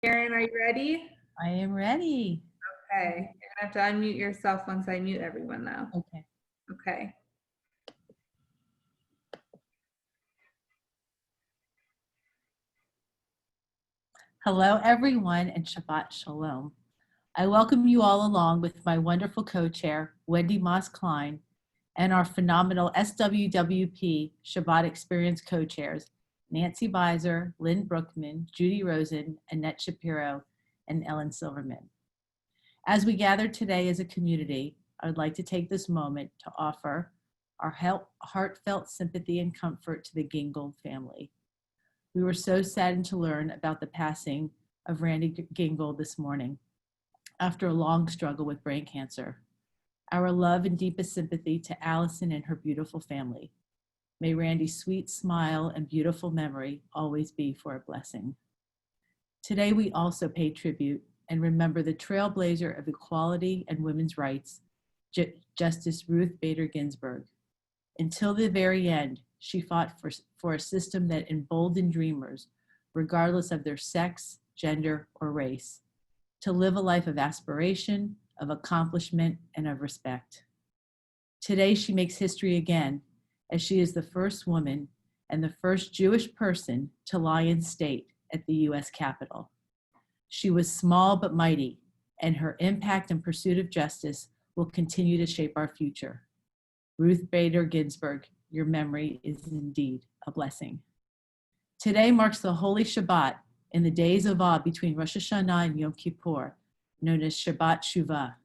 Karen, are you ready? I am ready. Okay, you're gonna have to unmute yourself once I mute everyone though. Okay. Okay. Hello, everyone, and Shabbat Shalom. I welcome you all along with my wonderful co-chair, Wendy Moss-Klein, and our phenomenal SWWP Shabbat Experience co-chairs, Nancy Byer, Lynn Brookman, Judy Rosen, Annette Shapiro, and Ellen Silverman. As we gather today as a community, I would like to take this moment to offer our heartfelt sympathy and comfort to the Gingold family. We were so saddened to learn about the passing of Randy Gingold this morning after a long struggle with brain cancer. Our love and deepest sympathy to Allison and her beautiful family. May Randy's sweet smile and beautiful memory always be for a blessing. Today we also pay tribute and remember the trailblazer of equality and women's rights, Justice Ruth Bader Ginsburg. Until the very end, she fought for a system that emboldened dreamers, regardless of their sex, gender, or race, to live a life of aspiration, of accomplishment, and of respect. Today, she makes history again, as she is the first woman and the first Jewish person to lie in state at the U.S. Capitol. She was small but mighty, and her impact and pursuit of justice will continue to shape our future. Ruth Bader Ginsburg, your memory is indeed a blessing. Today marks the Holy Shabbat in the days of awe between Rosh Hashanah and Yom Kippur, known as Shabbat Shiva.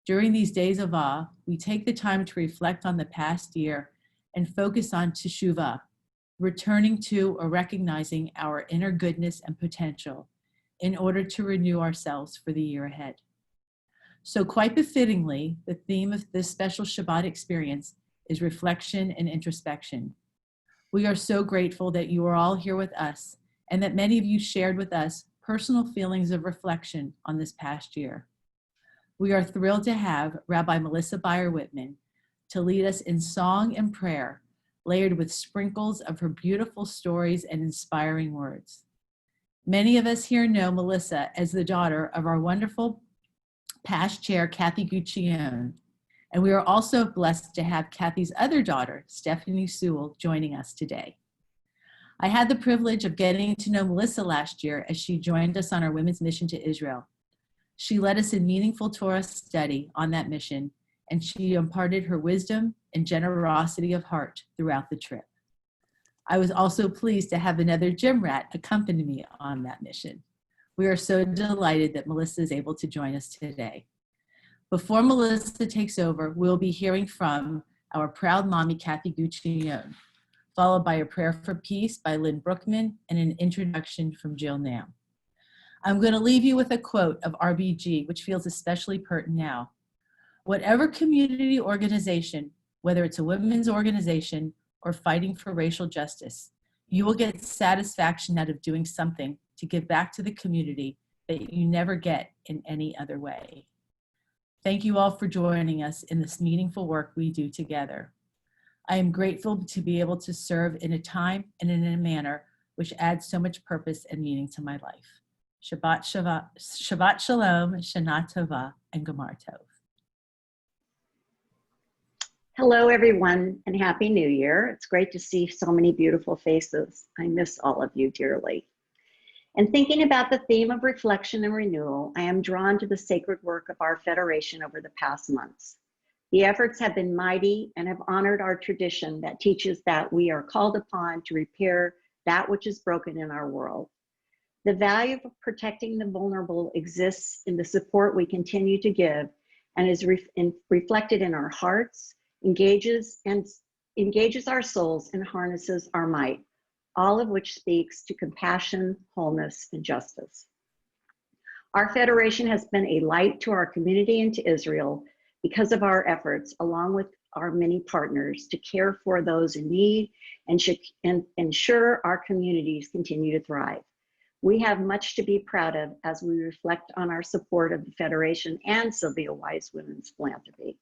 During these days of awe, we take the time to reflect on the past year and focus on teshuvah, returning to or recognizing our inner goodness and potential in order to renew ourselves for the year ahead. So quite befittingly, the theme of this special Shabbat experience is reflection and introspection. We are so grateful that you are all here with us and that many of you shared with us personal feelings of reflection on this past year. We are thrilled to have Rabbi Melissa Byer Whitman to lead us in song and prayer, layered with sprinkles of her beautiful stories and inspiring words. Many of us here know Melissa as the daughter of our wonderful past chair, Kathy Guccione, and we are also blessed to have Kathy's other daughter, Stephanie Sewell, joining us today. I had the privilege of getting to know Melissa last year as she joined us on our women's mission to Israel. She led us in meaningful Torah study on that mission, and she imparted her wisdom and generosity of heart throughout the trip. I was also pleased to have another gym rat accompany me on that mission. We are so delighted that Melissa is able to join us today. Before Melissa takes over, we'll be hearing from our proud mommy, Kathy Guccione, followed by a prayer for peace by Lynn Brookman and an introduction from Jill Nam. I'm going to leave you with a quote of RBG, which feels especially pertinent now. Whatever community organization, whether it's a women's organization or fighting for racial justice, you will get satisfaction out of doing something to give back to the community that you never get in any other way. Thank you all for joining us in this meaningful work we do together. I am grateful to be able to serve in a time and in a manner which adds so much purpose and meaning to my life. Shabbat Shalom, Shana Tova, and Gemar Tov. Hello, everyone, and Happy New Year. It's great to see so many beautiful faces. I miss all of you dearly. And thinking about the theme of reflection and renewal, I am drawn to the sacred work of our Federation over the past months. The efforts have been mighty and have honored our tradition that teaches that we are called upon to repair that which is broken in our world. The value of protecting the vulnerable exists in the support we continue to give and is reflected in our hearts, engages our souls, and harnesses our might, all of which speaks to compassion, wholeness, and justice. Our Federation has been a light to our community and to Israel because of our efforts, along with our many partners, to care for those in need and ensure our communities continue to thrive. We have much to be proud of as we reflect on our support of the Federation and Sylvia Wise Women's Philanthropy.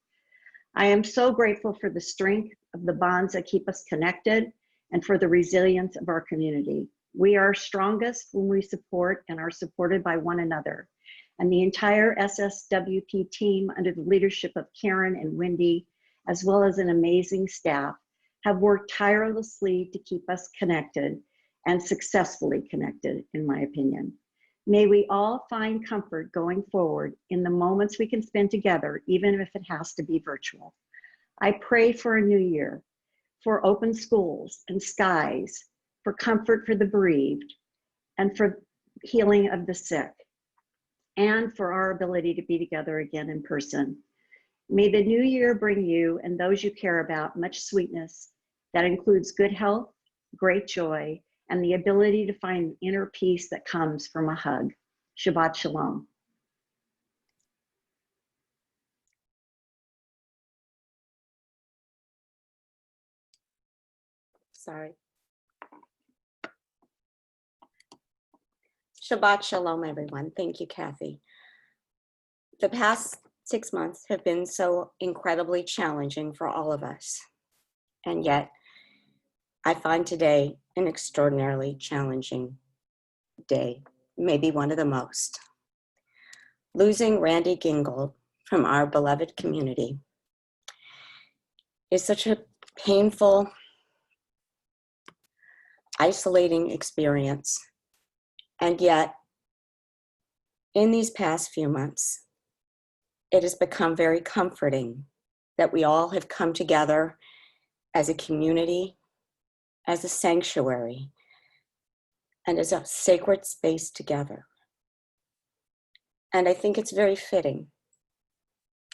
I am so grateful for the strength of the bonds that keep us connected and for the resilience of our community. We are strongest when we support and are supported by one another. And the entire SSWP team, under the leadership of Karen and Wendy, as well as an amazing staff, have worked tirelessly to keep us connected and successfully connected, in my opinion. May we all find comfort going forward in the moments we can spend together, even if it has to be virtual. I pray for a new year, for open schools and skies, for comfort for the bereaved, and for healing of the sick, and for our ability to be together again in person. May the new year bring you and those you care about much sweetness that includes good health, great joy, and the ability to find inner peace that comes from a hug. Shabbat Shalom. Sorry. Shabbat Shalom, everyone. Thank you, Kathy. The past 6 months have been so incredibly challenging for all of us. And yet, I find today an extraordinarily challenging day, maybe one of the most. Losing Randy Gingold from our beloved community is such a painful, isolating experience. And yet, in these past few months, it has become very comforting that we all have come together as a community, as a sanctuary, and as a sacred space together. And I think it's very fitting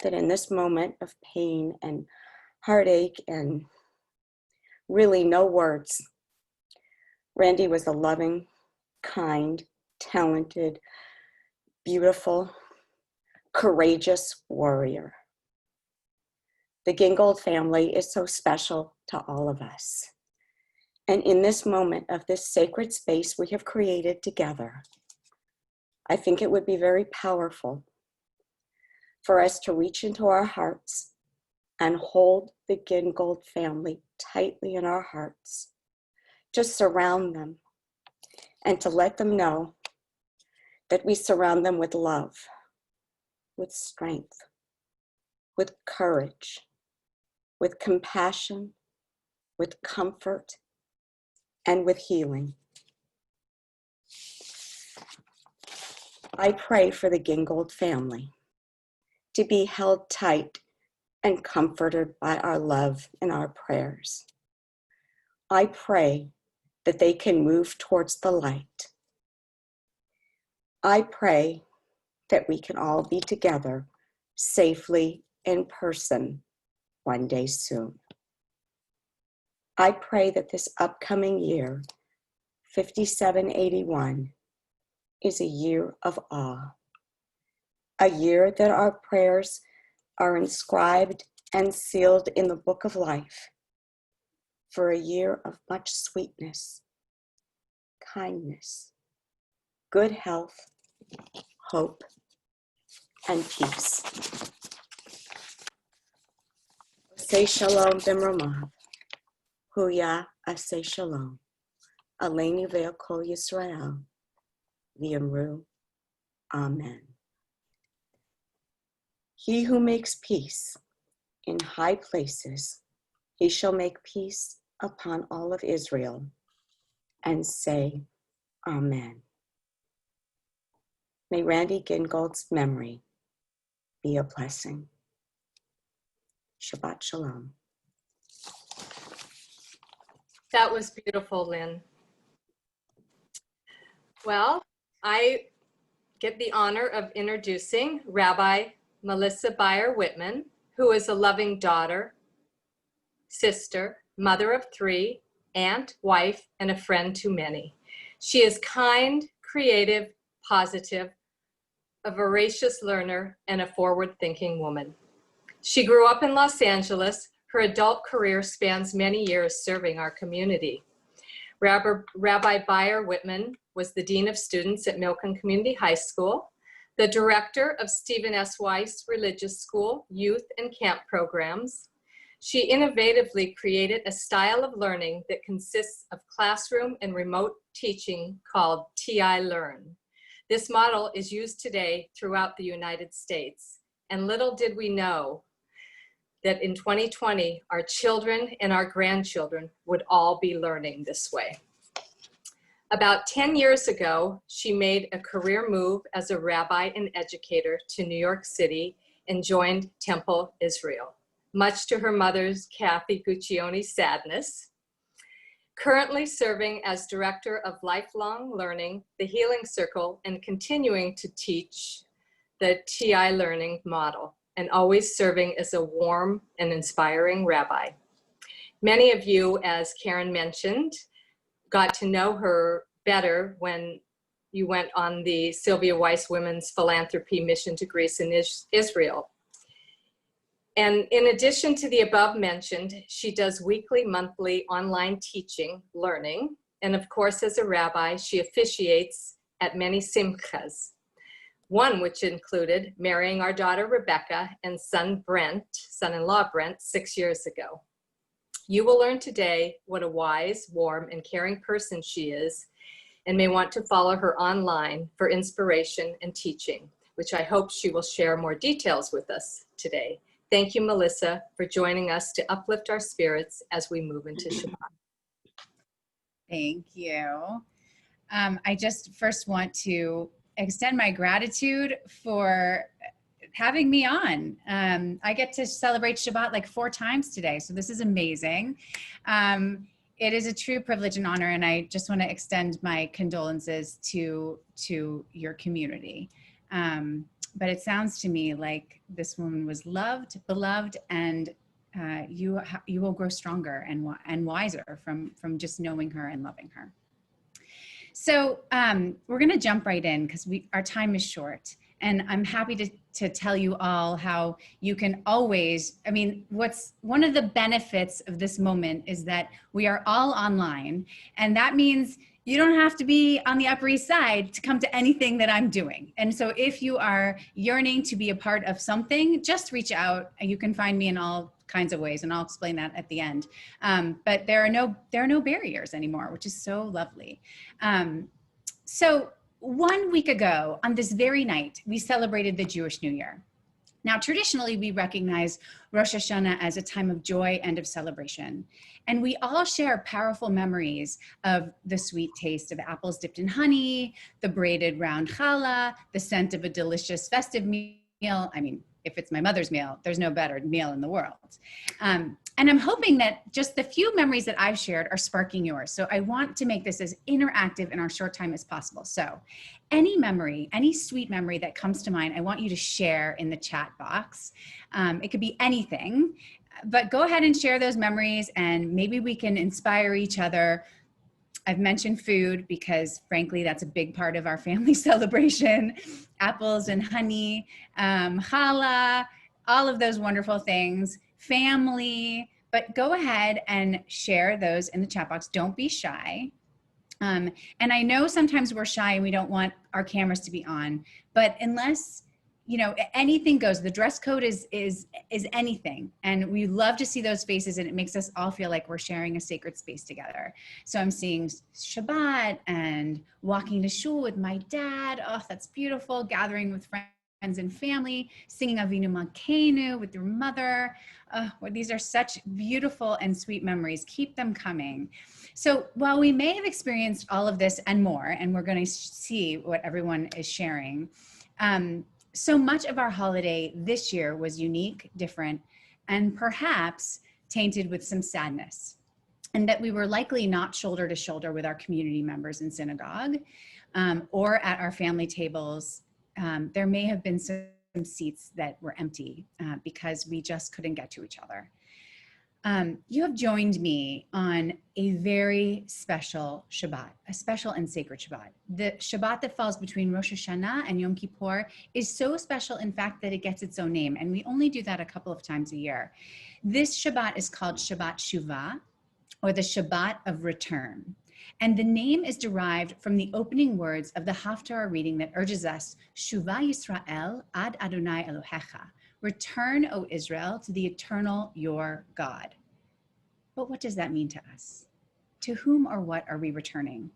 that in this moment of pain and heartache and really no words, Randy was a loving, kind, talented, beautiful, courageous warrior. The Gingold family is so special to all of us. And in this moment of this sacred space we have created together, I think it would be very powerful for us to reach into our hearts and hold the Gingold family tightly in our hearts, just surround them, and to let them know that we surround them with love, with strength, with courage, with compassion, with comfort, and with healing. I pray for the Gingold family to be held tight and comforted by our love and our prayers. I pray that they can move towards the light. I pray that we can all be together safely in person one day soon. I pray that this upcoming year, 5781, is a year of awe, a year that our prayers are inscribed and sealed in the book of life, for a year of much sweetness, kindness, good health, hope, and peace. Say shalom b'mromav, huya asay shalom, aleinu ve'al Yisrael, v'yamru, amen. He who makes peace in high places, he shall make peace upon all of Israel, and say, amen. May Randy Gingold's memory be a blessing. Shabbat Shalom. That was beautiful, Lynn. Well, I get the honor of introducing Rabbi Melissa Byer Whitman, who is a loving daughter, sister, mother of 3, aunt, wife, and a friend to many. She is kind, creative, positive, a voracious learner, and a forward-thinking woman. She grew up in Los Angeles. Her adult career spans many years serving our community. Rabbi Byer Whitman was the Dean of Students at Milken Community High School, the Director of Stephen S. Weiss Religious School Youth and Camp Programs, She innovatively created a style of learning that consists of classroom and remote teaching called TI Learn. This model is used today throughout the United States, and little did we know that in 2020, our children and our grandchildren would all be learning this way. About 10 years ago, she made a career move as a rabbi and educator to New York City and joined Temple Israel, much to her mother's, Kathy Guccioni's, sadness. Currently serving as Director of Lifelong Learning, the Healing Circle, and continuing to teach the TI Learning model, and always serving as a warm and inspiring rabbi. Many of you, as Karen mentioned, got to know her better when you went on the Sylvia Weiss Women's Philanthropy Mission to Greece and Israel. And in addition to the above mentioned, she does weekly, monthly online teaching, learning, and of course, as a rabbi, she officiates at many simchas, one which included marrying our daughter Rebecca and son-in-law Brent 6 years ago. You will learn today what a wise, warm, and caring person she is, and may want to follow her online for inspiration and teaching, which I hope she will share more details with us today. Thank you, Melissa, for joining us to uplift our spirits as we move into Shabbat. Thank you. I just first want to extend my gratitude for having me on. I get to celebrate Shabbat like 4 times today, so this is amazing. It is a true privilege and honor, and I just want to extend my condolences to your community. But it sounds to me like this woman was loved, beloved, and you will grow stronger and wiser from just knowing her and loving her. So we're going to jump right in because our time is short. And I'm happy to tell you all how you can always, what's one of the benefits of this moment is that we are all online. And that means you don't have to be on the Upper East Side to come to anything that I'm doing. And so if you are yearning to be a part of something, just reach out. You can find me in all kinds of ways, and I'll explain that at the end. But there are no barriers anymore, which is so lovely. So 1 week ago, on this very night, we celebrated the Jewish New Year. Now, traditionally, we recognize Rosh Hashanah as a time of joy and of celebration. And we all share powerful memories of the sweet taste of apples dipped in honey, the braided round challah, the scent of a delicious festive meal. If it's my mother's meal, there's no better meal in the world. And I'm hoping that just the few memories that I've shared are sparking yours. So I want to make this as interactive in our short time as possible. So any memory, any sweet memory that comes to mind, I want you to share in the chat box. It could be anything, but go ahead and share those memories and maybe we can inspire each other. I've mentioned food because frankly, that's a big part of our family celebration. Apples and honey, challah, all of those wonderful things, family, but go ahead and share those in the chat box. Don't be shy. And I know sometimes we're shy and we don't want our cameras to be on, but unless, anything goes. The dress code is anything. And we love to see those faces and it makes us all feel like we're sharing a sacred space together. So I'm seeing Shabbat and walking to shul with my dad. Oh, that's beautiful. Gathering with friends and family, singing Avinu Malkeinu with your mother. Well, these are such beautiful and sweet memories. Keep them coming. So while we may have experienced all of this and more, and we're going to see what everyone is sharing, so much of our holiday this year was unique, different, and perhaps tainted with some sadness. And that we were likely not shoulder to shoulder with our community members in synagogue or at our family tables. There may have been some seats that were empty because we just couldn't get to each other. You have joined me on a very special Shabbat, a special and sacred Shabbat. The Shabbat that falls between Rosh Hashanah and Yom Kippur is so special, in fact, that it gets its own name. And we only do that a couple of times a year. This Shabbat is called Shabbat Shiva, or the Shabbat of Return. And the name is derived from the opening words of the Haftarah reading that urges us, Shuva Yisrael ad Adonai Elohecha. Return, O Israel, to the eternal your God. But what does that mean to us? To whom or what are we returning?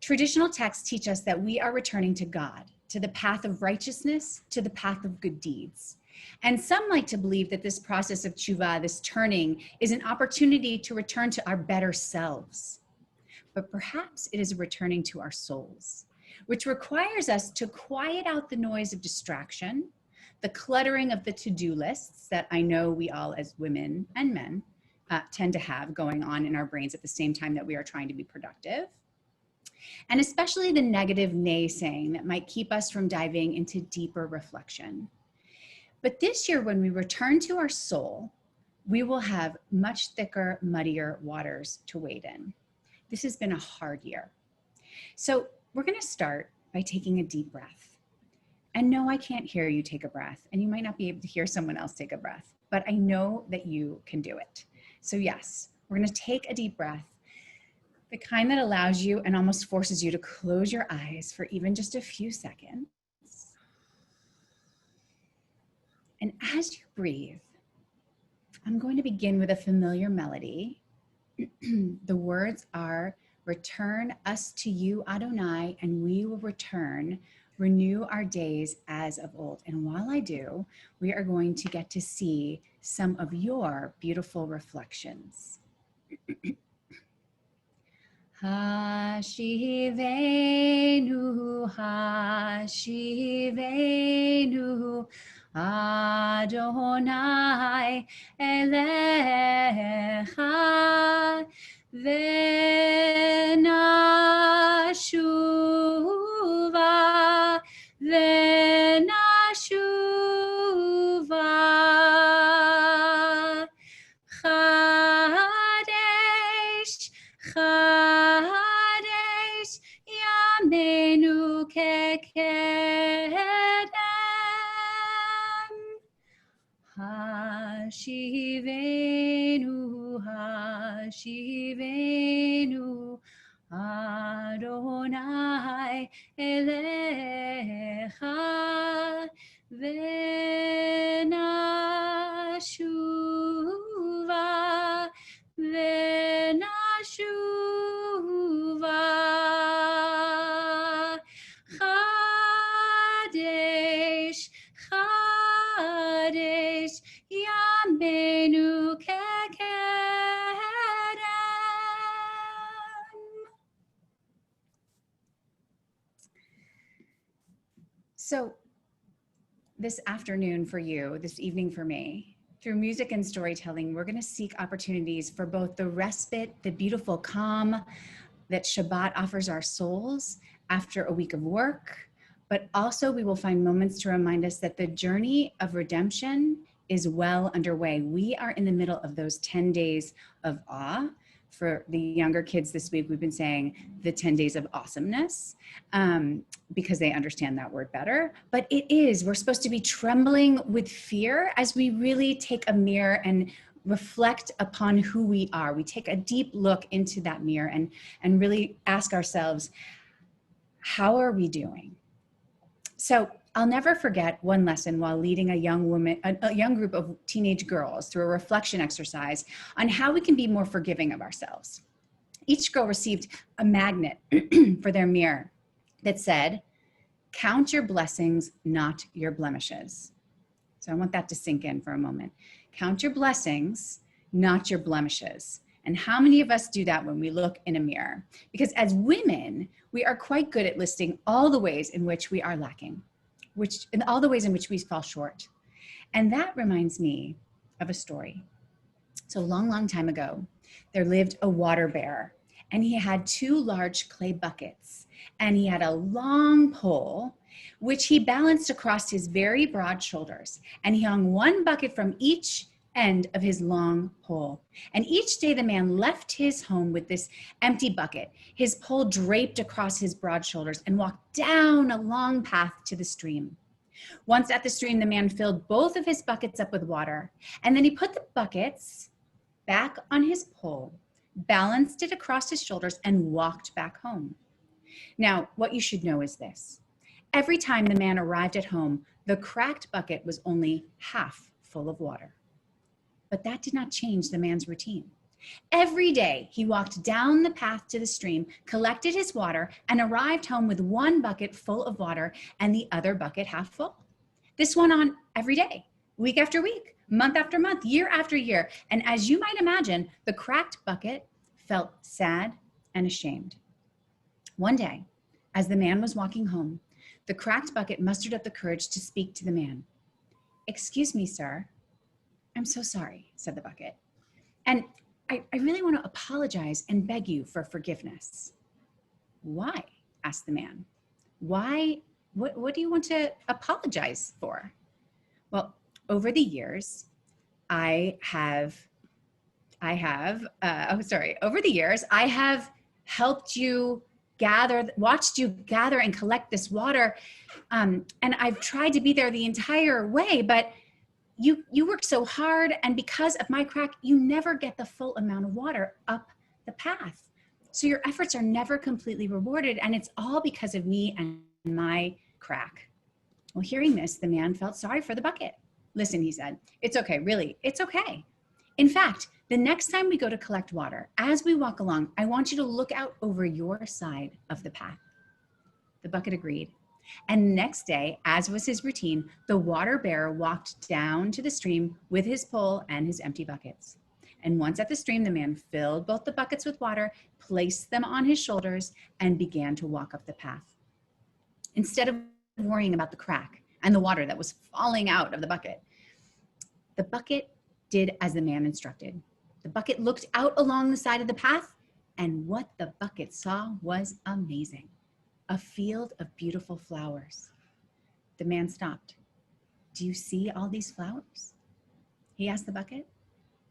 Traditional texts teach us that we are returning to God, to the path of righteousness, to the path of good deeds. And some like to believe that this process of tshuva, this turning, is an opportunity to return to our better selves. But perhaps it is a returning to our souls, which requires us to quiet out the noise of distraction, the cluttering of the to-do lists that I know we all as women and men tend to have going on in our brains at the same time that we are trying to be productive. And especially the negative naysaying that might keep us from diving into deeper reflection. But this year, when we return to our soul, we will have much thicker, muddier waters to wade in. This has been a hard year. So we're going to start by taking a deep breath. And no, I can't hear you take a breath, and you might not be able to hear someone else take a breath, but I know that you can do it. So yes, we're going to take a deep breath, the kind that allows you and almost forces you to close your eyes for even just a few seconds. And as you breathe, I'm going to begin with a familiar melody. The words are, return us to you, Adonai, and we will return, renew our days as of old. And while I do, we are going to get to see some of your beautiful reflections. Hashivenu, Hashivenu, Adonai elecha, v'nashuva, v'nashuva, Chadesh, Chadesh, Yamenu kekedem, Hashivenu, Hashivenu, Adonai elecha, v'nashuva, v'nashuva, Chadesh, Chadesh, Yamenu kekedem. So this afternoon for you, this evening for me, through music and storytelling, we're going to seek opportunities for both the respite, the beautiful calm that Shabbat offers our souls after a week of work, but also we will find moments to remind us that the journey of redemption is well underway. We are in the middle of those 10 days of awe. For the younger kids this week, we've been saying the 10 days of awesomeness because they understand that word better. But it is, we're supposed to be trembling with fear as we really take a mirror and reflect upon who we are. We take a deep look into that mirror and really ask ourselves, how are we doing? So I'll never forget one lesson while leading a young group of teenage girls through a reflection exercise on how we can be more forgiving of ourselves. Each girl received a magnet for their mirror that said, count your blessings, not your blemishes. So I want that to sink in for a moment. Count your blessings, not your blemishes. And how many of us do that when we look in a mirror? Because as women, we are quite good at listing all the ways in which we are lacking, and all the ways in which we fall short. And that reminds me of a story. So a long, long time ago, there lived a water bear, and he had 2 large clay buckets, and he had a long pole, which he balanced across his very broad shoulders. And he hung 1 bucket from each end of his long pole. And each day the man left his home with this empty bucket, his pole draped across his broad shoulders, and walked down a long path to the stream. Once at the stream, the man filled both of his buckets up with water, and then he put the buckets back on his pole, balanced it across his shoulders, and walked back home. Now, what you should know is this. Every time the man arrived at home, The cracked bucket was only half full of water. But that did not change the man's routine. Every day, he walked down the path to the stream, collected his water, and arrived home with one bucket full of water and the other bucket half full. This went on every day, week after week, month after month, year after year. And as you might imagine, the cracked bucket felt sad and ashamed. One day, as the man was walking home, the cracked bucket mustered up the courage to speak to the man. "Excuse me, sir. I'm so sorry," said the bucket. "And I really want to apologize and beg you for forgiveness." "Why?" asked the man. "Why? What do you want to apologize for?" "Well, over the years, I have helped you watched you gather and collect this water. And I've tried to be there the entire way, but you work so hard, and because of my crack, you never get the full amount of water up the path. So your efforts are never completely rewarded, and it's all because of me and my crack." Well, hearing this, the man felt sorry for the bucket. "Listen," he said, "it's okay, really, it's okay. In fact, the next time we go to collect water, as we walk along, I want you to look out over your side of the path." The bucket agreed. And the next day, as was his routine, the water bearer walked down to the stream with his pole and his empty buckets. And once at the stream, the man filled both the buckets with water, placed them on his shoulders, and began to walk up the path. Instead of worrying about the crack and the water that was falling out of the bucket did as the man instructed. The bucket looked out along the side of the path, and what the bucket saw was amazing. A field of beautiful flowers. The man stopped. "Do you see all these flowers?" he asked the bucket.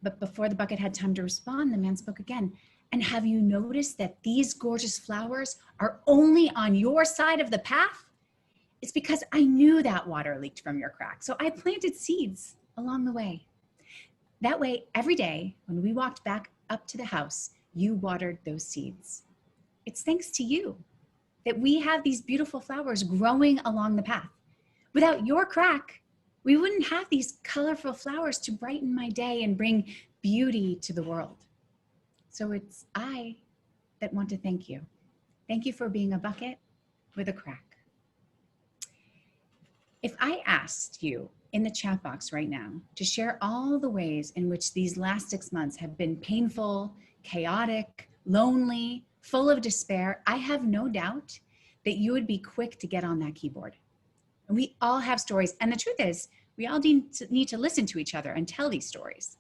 But before the bucket had time to respond, the man spoke again. "And have you noticed that these gorgeous flowers are only on your side of the path? It's because I knew that water leaked from your crack, so I planted seeds along the way. That way, every day, when we walked back up to the house, you watered those seeds. It's thanks to you that we have these beautiful flowers growing along the path. Without your crack, we wouldn't have these colorful flowers to brighten my day and bring beauty to the world. So it's I that want to thank you. Thank you for being a bucket with a crack." If I asked you in the chat box right now to share all the ways in which these last 6 months have been painful, chaotic, lonely, full of despair, I have no doubt that you would be quick to get on that keyboard. And we all have stories. And the truth is, we all need to listen to each other and tell these stories.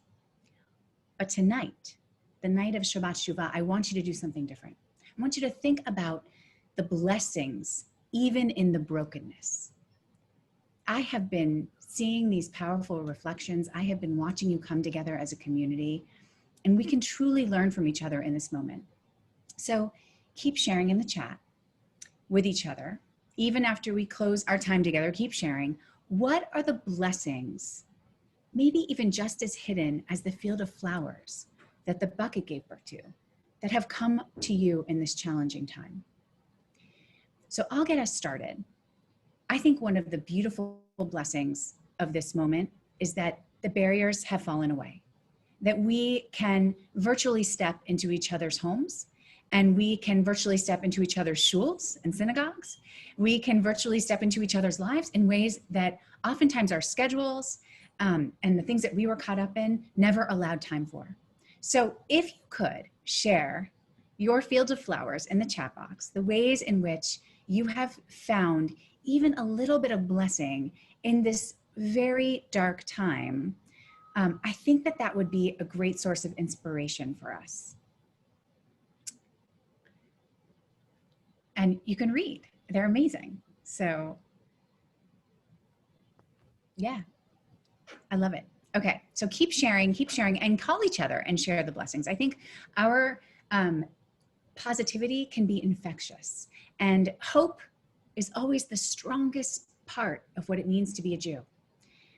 But tonight, the night of Shabbat Shiva, I want you to do something different. I want you to think about the blessings, even in the brokenness. I have been seeing these powerful reflections. I have been watching you come together as a community, and we can truly learn from each other in this moment. So keep sharing in the chat with each other. Even after we close our time together, keep sharing. What are the blessings, maybe even just as hidden as the field of flowers that the bucket gave birth to, that have come to you in this challenging time? So I'll get us started. I think one of the beautiful blessings of this moment is that the barriers have fallen away, that we can virtually step into each other's homes, and we can virtually step into each other's shuls and synagogues. We can virtually step into each other's lives in ways that oftentimes our schedules and the things that we were caught up in never allowed time for. So if you could share your fields of flowers in the chat box, the ways in which you have found even a little bit of blessing in this very dark time, I think that that would be a great source of inspiration for us. And you can read, they're amazing. So yeah, I love it. Okay, so keep sharing, and call each other and share the blessings. I think our positivity can be infectious, and hope is always the strongest part of what it means to be a Jew.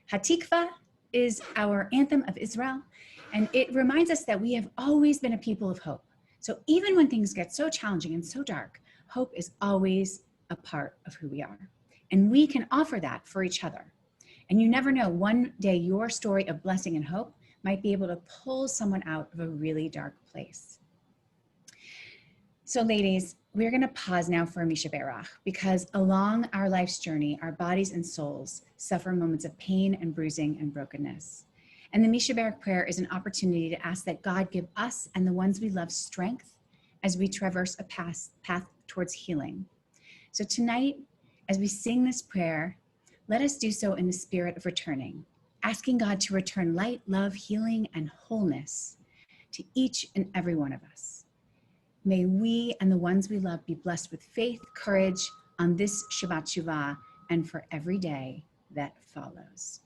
Hatikva is our Anthem of Israel, and it reminds us that we have always been a people of hope. So even when things get so challenging and so dark, hope is always a part of who we are. And we can offer that for each other. And you never know, one day your story of blessing and hope might be able to pull someone out of a really dark place. So ladies, we're gonna pause now for a Mishaberic, because along our life's journey, our bodies and souls suffer moments of pain and bruising and brokenness. And the Mishaberic prayer is an opportunity to ask that God give us and the ones we love strength as we traverse a path towards healing. So tonight, as we sing this prayer, let us do so in the spirit of returning, asking God to return light, love, healing, and wholeness to each and every one of us. May we and the ones we love be blessed with faith, courage on this Shabbat Shiva and for every day that follows.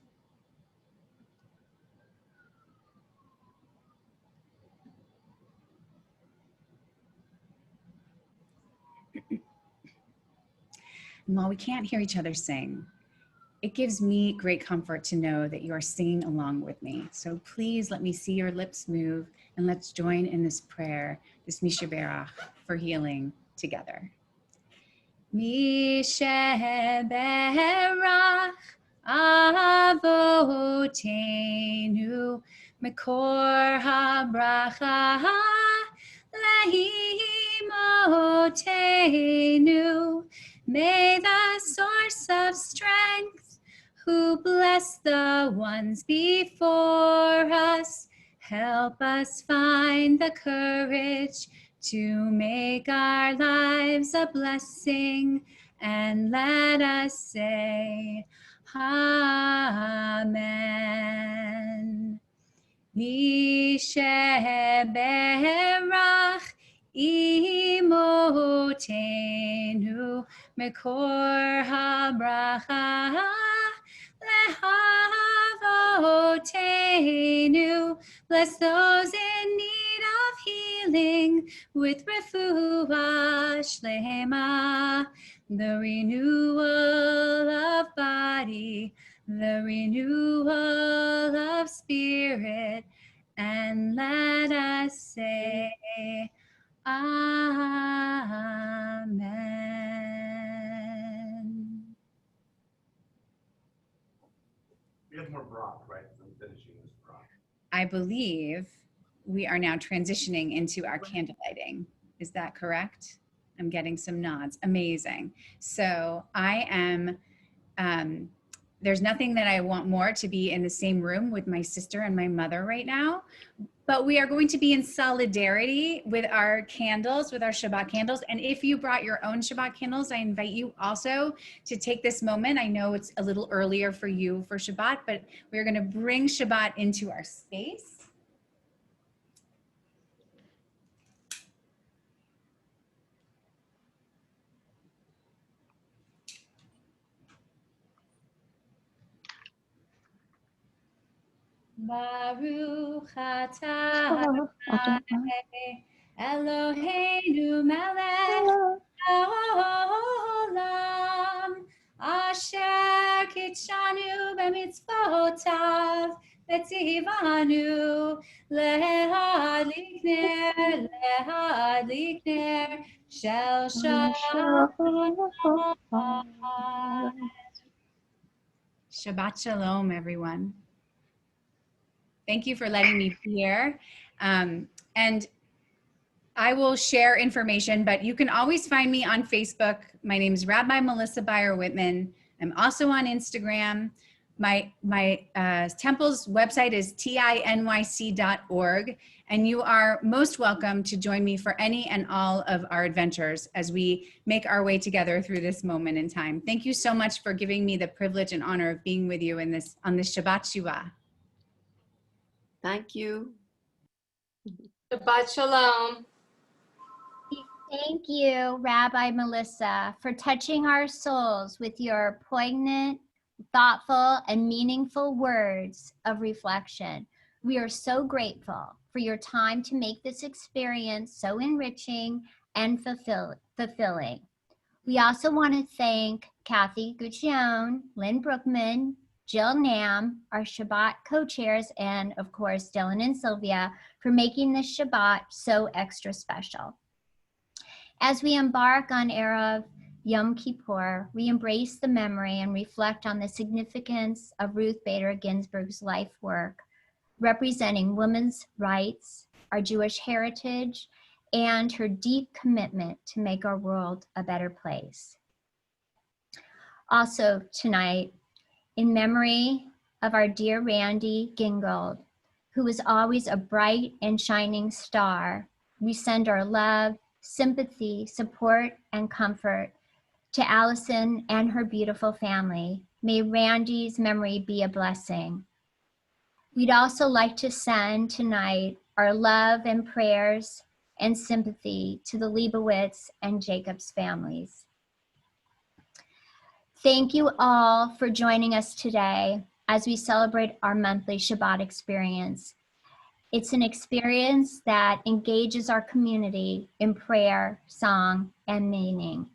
And while we can't hear each other sing, it gives me great comfort to know that you are singing along with me. So please let me see your lips move, and let's join in this prayer, this Mishaberic for healing together. Mishaberic Avotenu Mekor HaBracha Lehimotenu. May the source of strength, who bless the ones before us, help us find the courage to make our lives a blessing, and let us say, Amen. Mishaberic Imotenu Mekor HaBracha Lehavotenu. Bless those in need of healing with refuah shlema, the renewal of body, the renewal of spirit, and let us say, Amen. We have more broth, right? I'm finishing this broth. I believe we are now transitioning into our candle lighting. Is that correct? I'm getting some nods. Amazing. So I am, there's nothing that I want more to be in the same room with my sister and my mother right now. But we are going to be in solidarity with our candles, with our Shabbat candles. And if you brought your own Shabbat candles, I invite you also to take this moment. I know it's a little earlier for you for Shabbat, but we're going to bring Shabbat into our space. Baruch atah Eloheinu melech haolam, asher kitshanu b'mitzvotav v'tzivanu lehadlik ner shel Shabbat. Shabbat shalom, everyone. Thank you for letting me be here. And I will share information, but you can always find me on Facebook. My name is Rabbi Melissa Byer Whitman. I'm also on Instagram. My temple's website is tinyc.org, and you are most welcome to join me for any and all of our adventures as we make our way together through this moment in time. Thank you so much for giving me the privilege and honor of being with you on this Shabbat Shiva. Thank you. Shabbat shalom. Thank you, Rabbi Melissa, for touching our souls with your poignant, thoughtful, and meaningful words of reflection. We are so grateful for your time to make this experience so enriching and fulfilling. We also want to thank Kathy Guccione, Lynn Brookman, Jill Nam, our Shabbat co-chairs, and of course, Dylan and Sylvia for making this Shabbat so extra special. As we embark on Erev Yom Kippur, we embrace the memory and reflect on the significance of Ruth Bader Ginsburg's life work, representing women's rights, our Jewish heritage, and her deep commitment to make our world a better place. Also tonight, in memory of our dear Randy Gingold, who was always a bright and shining star, we send our love, sympathy, support, and comfort to Allison and her beautiful family. May Randy's memory be a blessing. We'd also like to send tonight our love and prayers and sympathy to the Leibowitz and Jacobs families. Thank you all for joining us today as we celebrate our monthly Shabbat experience. It's an experience that engages our community in prayer, song, and meaning.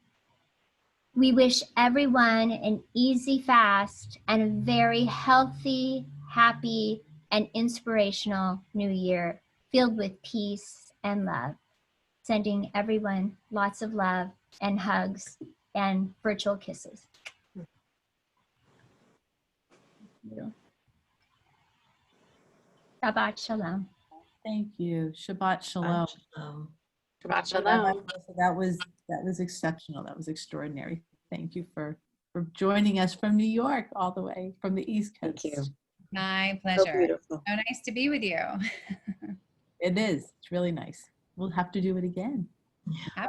We wish everyone an easy fast and a very healthy, happy, and inspirational new year filled with peace and love. Sending everyone lots of love and hugs and virtual kisses. Shabbat Shalom. Thank you. Shabbat Shalom. Shabbat So shalom. that was exceptional. That was extraordinary. Thank you for joining us from New York, all the way from the East Coast. Thank you. My So pleasure. beautiful. So nice to be with you. It is. It's really nice. We'll have to do it again. Happily.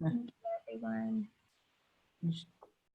Thank you, everyone.